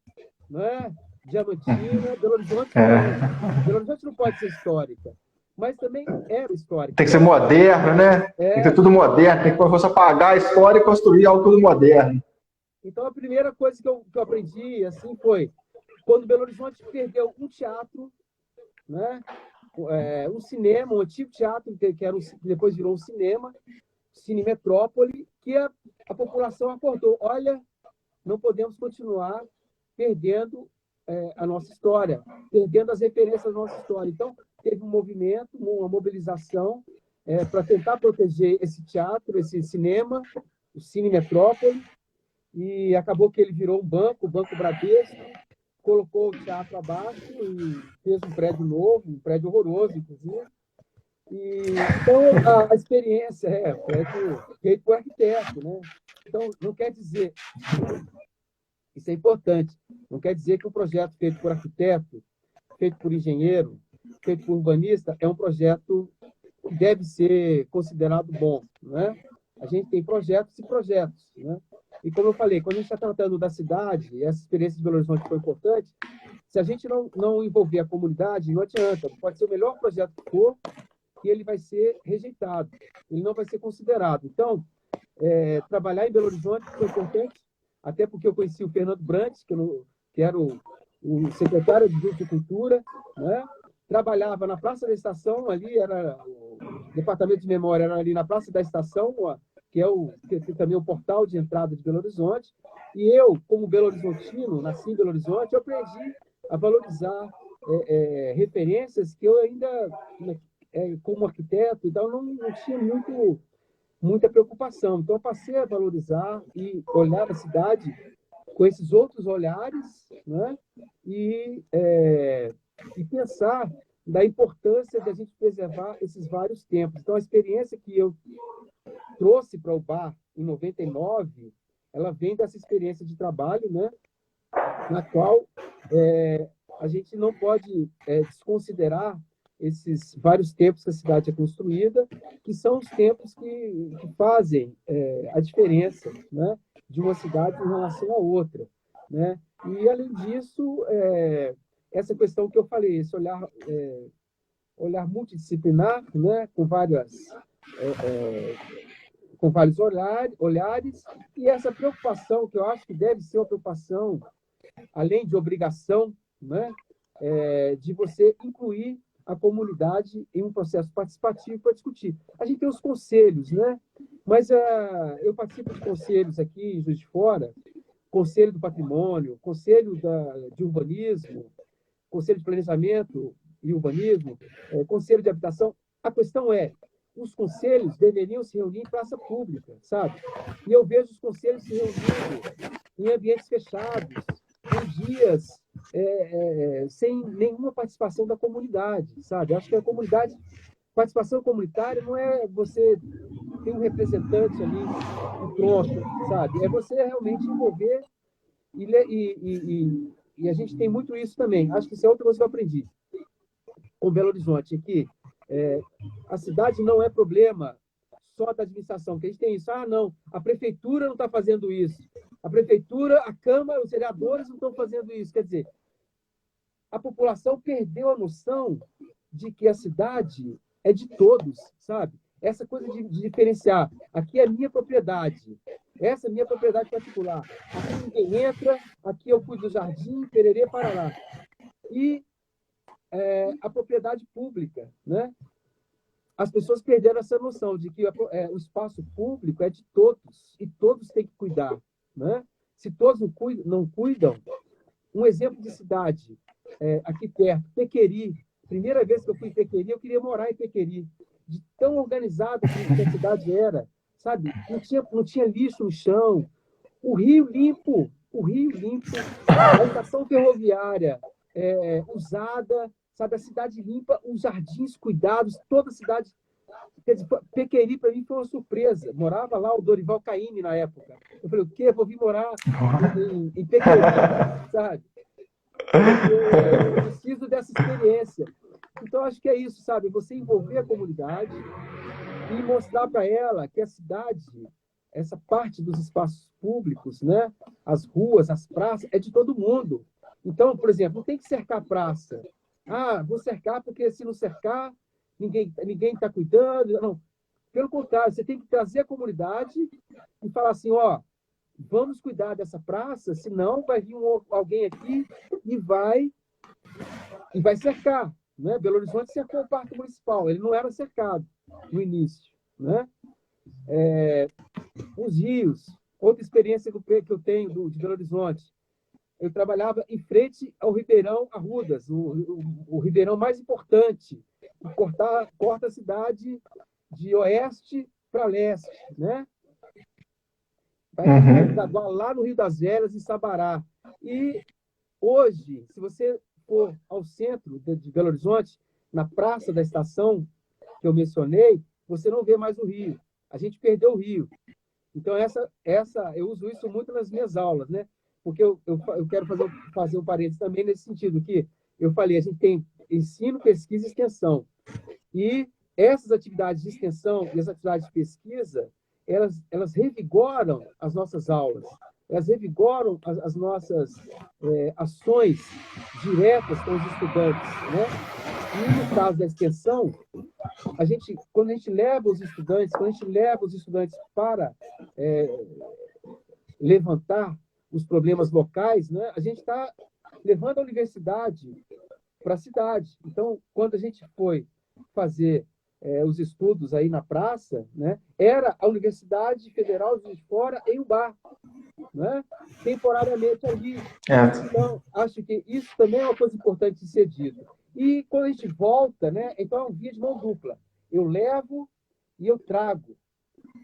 né, Diamantina, Belo Horizonte não. Belo Horizonte não pode ser histórica, mas também era histórica. Tem que ser moderno, né? Tem que ser tudo moderno, tem que você apagar a história e construir algo tudo moderno. Então, a primeira coisa que eu aprendi assim, foi quando Belo Horizonte perdeu um teatro, né? Um cinema, um antigo teatro, que depois virou um cinema, Cine Metrópole, que a população acordou. Olha, não podemos continuar perdendo a nossa história, perdendo as referências da nossa história. Então, teve um movimento, uma mobilização para tentar proteger esse teatro, esse cinema, o Cine Metrópole, e acabou que ele virou um banco, o Banco Bradesco, colocou o teatro abaixo e fez um prédio novo, um prédio horroroso, inclusive. Então, a experiência prédio feito por arquiteto, né? Então, não quer dizer, isso é importante, não quer dizer que um projeto feito por arquiteto, feito por engenheiro, feito por urbanista, é um projeto que deve ser considerado bom, né? A gente tem projetos e projetos, né? E como eu falei, quando a gente está tratando da cidade, essa experiência de Belo Horizonte foi importante, se a gente não envolver a comunidade, não adianta. Pode ser o melhor projeto que for, e ele vai ser rejeitado, ele não vai ser considerado. Então, trabalhar em Belo Horizonte foi importante, até porque eu conheci o Fernando Brandes, que era o secretário de Cultura, né? Trabalhava na Praça da Estação, ali era o departamento de memória, era ali na Praça da Estação, que também é o portal de entrada de Belo Horizonte. E eu, como belo-horizontino, nasci em Belo Horizonte, eu aprendi a valorizar referências que eu ainda, como arquiteto, então não tinha muita preocupação. Então, eu passei a valorizar e olhar a cidade com esses outros olhares, né? E pensar da importância de a gente preservar esses vários tempos. Então, a experiência que eu trouxe para o bar em 99, ela vem dessa experiência de trabalho, né? Na qual a gente não pode desconsiderar esses vários tempos que a cidade é construída, que são os tempos que fazem a diferença, né, de uma cidade em relação à outra, né? E, além disso, essa questão que eu falei, esse olhar multidisciplinar, né, com vários olhares, e essa preocupação, que eu acho que deve ser uma preocupação, além de obrigação, né, de você incluir a comunidade em um processo participativo para discutir. A gente tem os conselhos, né? Mas eu participo de conselhos aqui em Juiz de Fora, Conselho do Patrimônio, Conselho de Urbanismo, Conselho de Planejamento e Urbanismo, Conselho de Habitação. A questão é, os conselhos deveriam se reunir em praça pública, sabe? E eu vejo os conselhos se reunindo em ambientes fechados, em dias sem nenhuma participação da comunidade, sabe? Acho que participação comunitária não é você ter um representante ali e pronto, sabe? É você realmente envolver e a gente tem muito isso também. Acho que isso é outra coisa que eu aprendi com Belo Horizonte, que a cidade não é problema só da administração, que a gente tem isso. Não, a prefeitura não está fazendo isso. A prefeitura, a Câmara, os vereadores não estão fazendo isso. Quer dizer, a população perdeu a noção de que a cidade é de todos, sabe? Essa coisa de diferenciar. Aqui é minha propriedade. Essa é minha propriedade particular. Aqui ninguém entra, aqui eu cuido do jardim, pererê, parará. E a propriedade pública, né? As pessoas perderam essa noção de que o espaço público é de todos e todos têm que cuidar, né? Se todos não cuidam, um exemplo de cidade aqui perto, Pequeri. Primeira vez que eu fui em Pequeri, eu queria morar em Pequeri. De tão organizada que a cidade era, sabe? Não tinha lixo no chão, o rio limpo, a estação ferroviária usada, sabe? A cidade limpa, os jardins cuidados, toda a cidade. Quer dizer, Pequeri, para mim, foi uma surpresa. Morava lá o Dorival Caymmi na época. Eu falei, o quê? Vou vir morar em Pequeri, sabe? Eu preciso dessa experiência. Então, acho que é isso, sabe? Você envolver a comunidade e mostrar para ela que a cidade, essa parte dos espaços públicos, né? As ruas, as praças, é de todo mundo. Então, por exemplo, não tem que cercar a praça. Ah, vou cercar porque se não cercar, ninguém está cuidando. Não. Pelo contrário, você tem que trazer a comunidade e falar assim, ó, vamos cuidar dessa praça, senão vai vir alguém aqui e vai cercar. Né? Belo Horizonte cercou o Parque Municipal, ele não era cercado no início. Né? Os rios, outra experiência que eu tenho de Belo Horizonte, eu trabalhava em frente ao Ribeirão Arrudas, o ribeirão mais importante, que corta a cidade de oeste para leste, né? Vai desaguar lá no Rio das Velhas, em Sabará. E hoje, se você for ao centro de Belo Horizonte, na Praça da Estação, que eu mencionei, você não vê mais o rio. A gente perdeu o rio. Então, eu uso isso muito nas minhas aulas, né? Porque eu quero fazer um parênteses também nesse sentido, que eu falei, a gente tem ensino, pesquisa e extensão. E essas atividades de extensão e as atividades de pesquisa, elas revigoram as nossas aulas, elas revigoram as nossas ações diretas com os estudantes, né? E no caso da extensão, quando a gente leva os estudantes para levantar os problemas locais, né? A gente está levando a universidade para a cidade. Então, quando a gente foi fazer os estudos aí na praça, né? Era a Universidade Federal de Juiz de Fora em Ubá, né? Temporariamente ali. Então, acho que isso também é uma coisa importante de ser dito. E quando a gente volta, né? Então é um via de mão dupla. Eu levo e eu trago.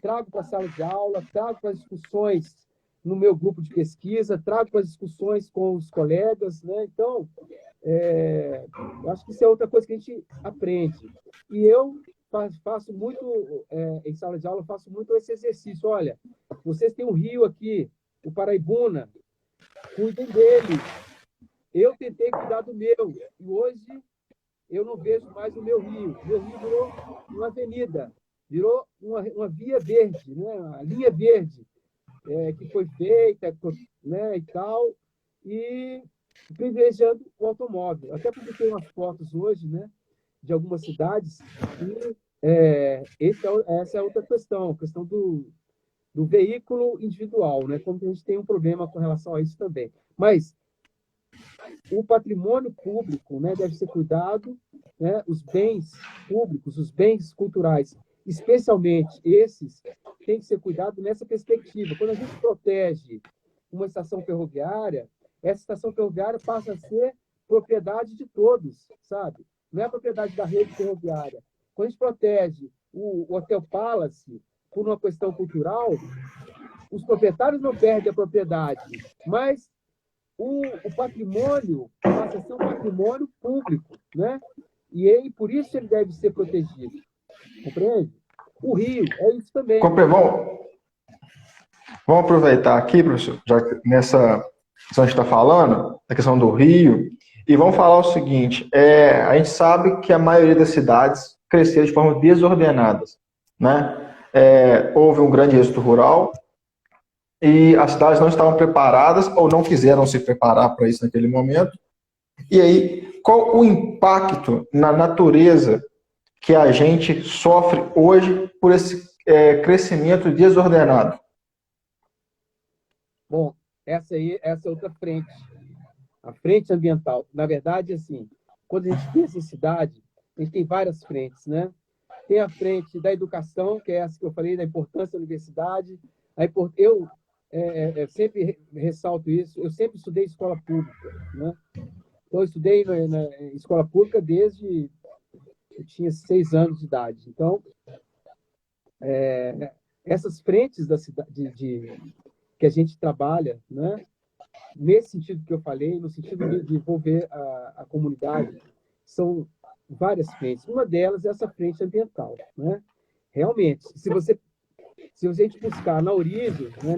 Trago para a sala de aula, trago para as discussões no meu grupo de pesquisa, trago para as discussões com os colegas, né? Então, eu acho que isso é outra coisa que a gente aprende. E eu faço muito, em sala de aula, faço muito esse exercício. Olha, vocês têm um rio aqui, o Paraibuna, cuidem dele. Eu tentei cuidar do meu, e hoje eu não vejo mais o meu rio. Meu rio virou uma avenida, virou uma via verde, né? A linha verde, que foi feita, né, e tal, e privilegiando o automóvel. Até publiquei umas fotos hoje, né, de algumas cidades, e essa é outra questão, a questão do veículo individual, né, como que a gente tem um problema com relação a isso também. Mas o patrimônio público, né, deve ser cuidado, né, os bens públicos, os bens culturais, especialmente esses, tem que ser cuidado nessa perspectiva. Quando a gente protege uma estação ferroviária, essa estação ferroviária passa a ser propriedade de todos, sabe? Não é a propriedade da rede ferroviária. Quando a gente protege o Hotel Palace por uma questão cultural, os proprietários não perdem a propriedade, mas o patrimônio passa a ser um patrimônio público, né? E por isso ele deve ser protegido. Compreende? O rio é isso também. Vamos aproveitar aqui, professor, já que nessa questão a gente está falando, da questão do rio, e vamos falar o seguinte, a gente sabe que a maioria das cidades cresceram de forma desordenadas, né? Houve um grande êxodo rural, e as cidades não estavam preparadas ou não quiseram se preparar para isso naquele momento. E aí, qual o impacto na natureza que a gente sofre hoje por esse crescimento desordenado? Bom, essa é outra frente, a frente ambiental. Na verdade, assim, quando a gente pensa em cidade, a gente tem várias frentes, né? Tem a frente da educação, que é essa que eu falei, da importância da universidade. Eu sempre ressalto isso, eu sempre estudei escola pública, né? Então, eu estudei na escola pública desde eu tinha 6 anos de idade. Então, essas frentes da cidade, que a gente trabalha, né? Nesse sentido que eu falei, no sentido de envolver a comunidade, são várias frentes. Uma delas é essa frente ambiental, né? Realmente, se a gente buscar na origem, né,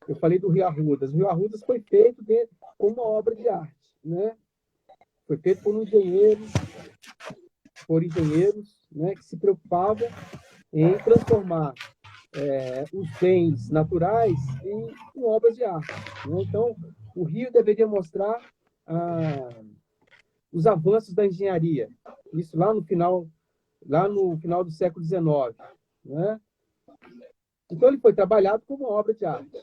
eu falei do Rio Arrudas. O Rio Arrudas foi feito como uma obra de arte, né? Foi feito por engenheiros, né, que se preocupavam em transformar os bens naturais em obras de arte, né? Então, o Rio deveria mostrar os avanços da engenharia. Isso lá no final do século XIX, né? Então, ele foi trabalhado como obra de arte.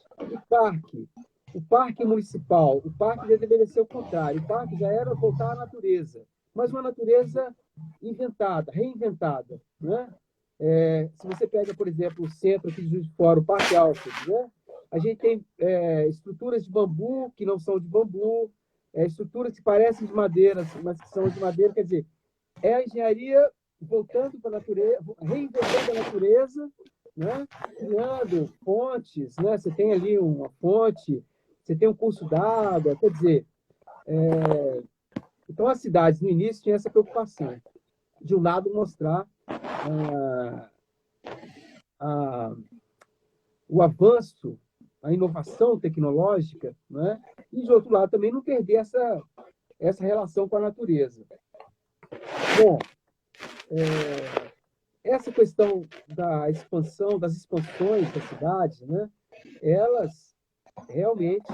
O parque municipal, o parque deveria ser o contrário. O parque já era voltar à natureza, mas uma natureza inventada, reinventada, né? Se você pega, por exemplo, o centro aqui de Juiz de Fora, o Parque Alfred, né? A gente tem estruturas de bambu que não são de bambu, estruturas que parecem de madeira, mas que são de madeira. Quer dizer, é a engenharia voltando para a natureza, reinventando a natureza, né? Criando fontes, né? Você tem ali uma fonte, você tem um curso d'água, quer dizer, então as cidades no início tinham essa preocupação, de um lado mostrar o avanço, a inovação tecnológica, né? E de outro lado também não perder essa relação com a natureza. Bom, essa questão da expansão, das expansões da cidade, né? Elas realmente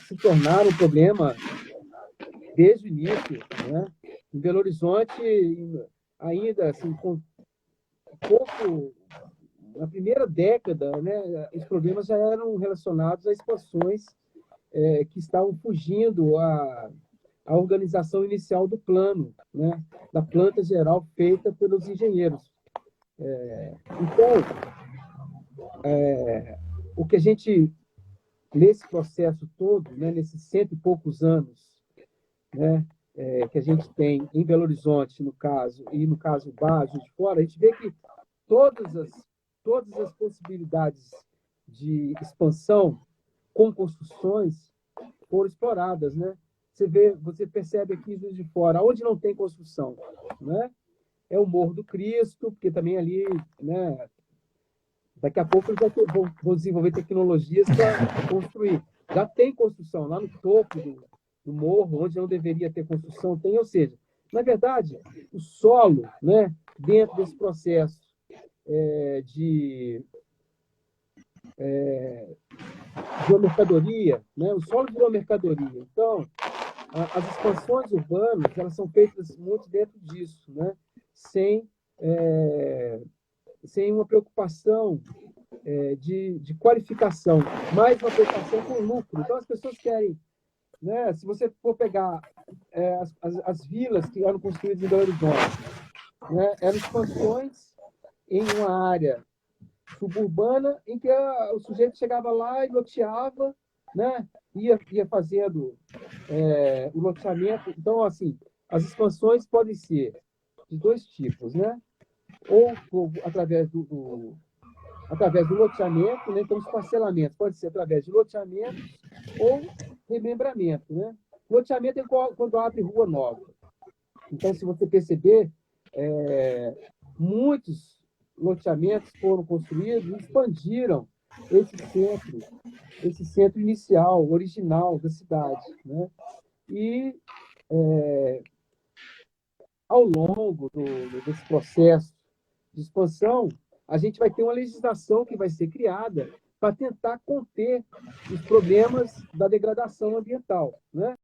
se tornaram um problema desde o início, né? Em Belo Horizonte, ainda assim, com pouco, na primeira década, né, os problemas já eram relacionados a expansões que estavam fugindo à organização inicial do plano, né, da planta geral feita pelos engenheiros. Então, o que a gente, nesse processo todo, né, nesses 100 e poucos anos, né, que a gente tem em Belo Horizonte, no caso, e no caso Juiz de Fora, a gente vê que todas as possibilidades de expansão com construções foram exploradas, né? Você percebe aqui em Juiz de Fora, onde não tem construção, né? É o Morro do Cristo, porque também ali, né? Daqui a pouco eles vão desenvolver tecnologias para construir. Já tem construção lá no topo do morro, onde não deveria ter construção, tem, ou seja, na verdade, o solo, né, dentro desse processo de uma mercadoria, né, o solo virou mercadoria. Então, as expansões urbanas, elas são feitas muito dentro disso, né, sem uma preocupação de qualificação, mais uma preocupação com lucro. Então, as pessoas querem, né, se você for pegar as vilas que eram construídas em Belo Horizonte, né, eram expansões em uma área suburbana em que o sujeito chegava lá e loteava, né, ia fazendo o loteamento. Então, assim, as expansões podem ser de dois tipos, né? Ou através do loteamento, né? Então, os parcelamentos podem ser através de loteamentos ou remembramento, né? Loteamento é quando abre rua nova. Então, se você perceber, muitos loteamentos foram construídos e expandiram esse centro inicial, original da cidade, né? E, ao longo desse processo de expansão, a gente vai ter uma legislação que vai ser criada para tentar conter os problemas da degradação ambiental, né?